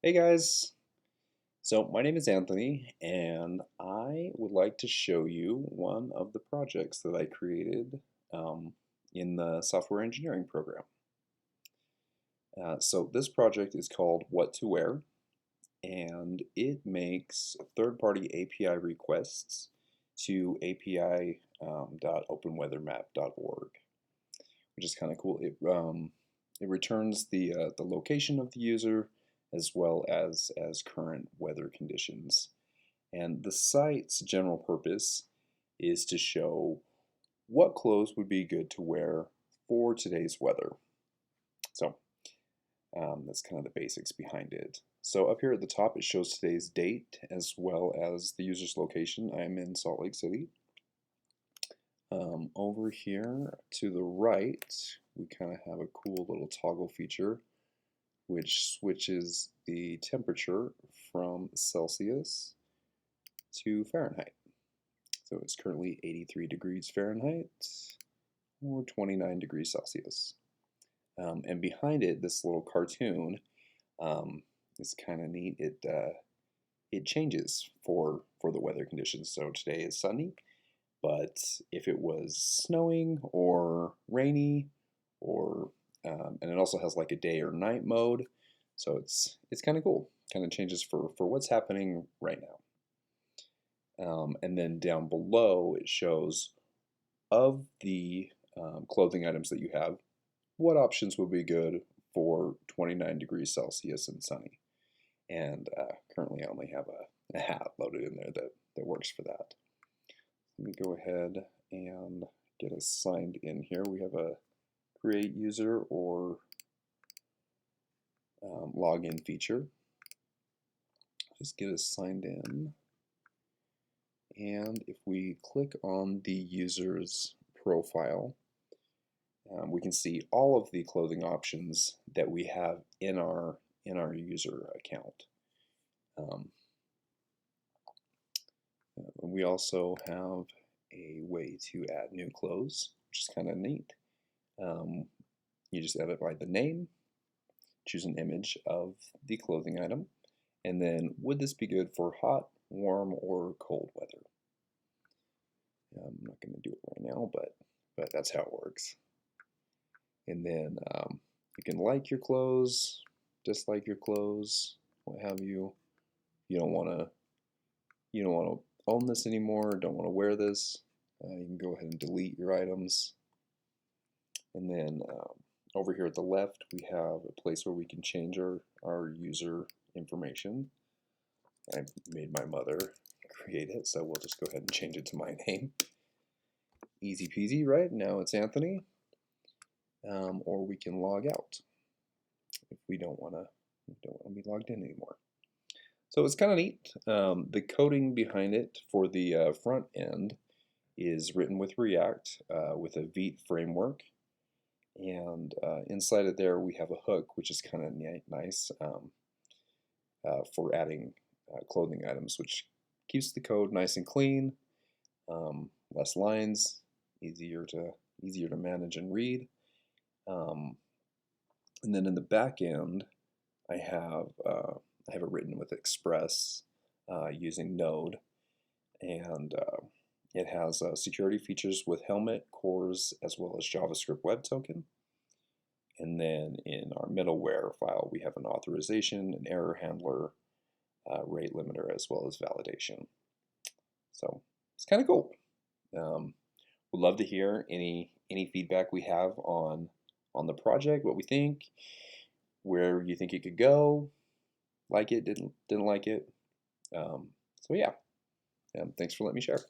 Hey guys, so my name is Anthony and I would like to show you one of the projects that I created um, in the software engineering program. So this project is called What to Wear, and it makes third-party API requests to api.openweathermap.org, which is kind of cool. It returns the location of the user as well as current weather conditions. And the site's general purpose is to show what clothes would be good to wear for today's weather. So that's kind of the basics behind it. So up here at the top, it shows today's date as well as the user's location. I'm in Salt Lake City. Over here to the right, we kind of have a cool little toggle feature which switches the temperature from Celsius to Fahrenheit. So it's currently 83 degrees Fahrenheit or 29 degrees Celsius. And behind it, this little cartoon is kind of neat. It changes for the weather conditions. So today is sunny, but if it was snowing or rainy, or and it also has like a day or night mode, so it's kind of cool. Kind of changes for what's happening right now. And then down below, it shows of the clothing items that you have, what options would be good for 29 degrees Celsius and sunny. And currently, I only have a hat loaded in there that works for that. Let me go ahead and get us signed in here. We have a create user or login feature. Just get us signed in. And if we click on the user's profile, we can see all of the clothing options that we have in our user account. We also have a way to add new clothes, which is kind of neat. You just edit by the name, choose an image of the clothing item, and then would this be good for hot, warm, or cold weather? I'm not going to do it right now, but that's how it works. And then you can like your clothes, dislike your clothes, what have you. You don't want to own this anymore, don't want to wear this. You can go ahead and delete your items. And then over here at the left, we have a place where we can change our user information. I made my mother create it, so we'll just go ahead and change it to my name. Easy peasy, right? Now it's Anthony. Or we can log out if we don't want to be logged in anymore. So it's kind of neat. The coding behind it for the front end is written with React with a Vite framework. And inside of there, we have a hook, which is kind of nice for adding clothing items, which keeps the code nice and clean, less lines, easier to manage and read. And then in the back end, I have it written with Express using Node, and it has security features with Helmet, CORS, as well as JavaScript Web Token. And then in our middleware file, we have an authorization, an error handler, rate limiter, as well as validation. So it's kind of cool. Would love to hear any feedback we have on the project, what we think, where you think it could go, like it, didn't like it. So yeah, thanks for letting me share.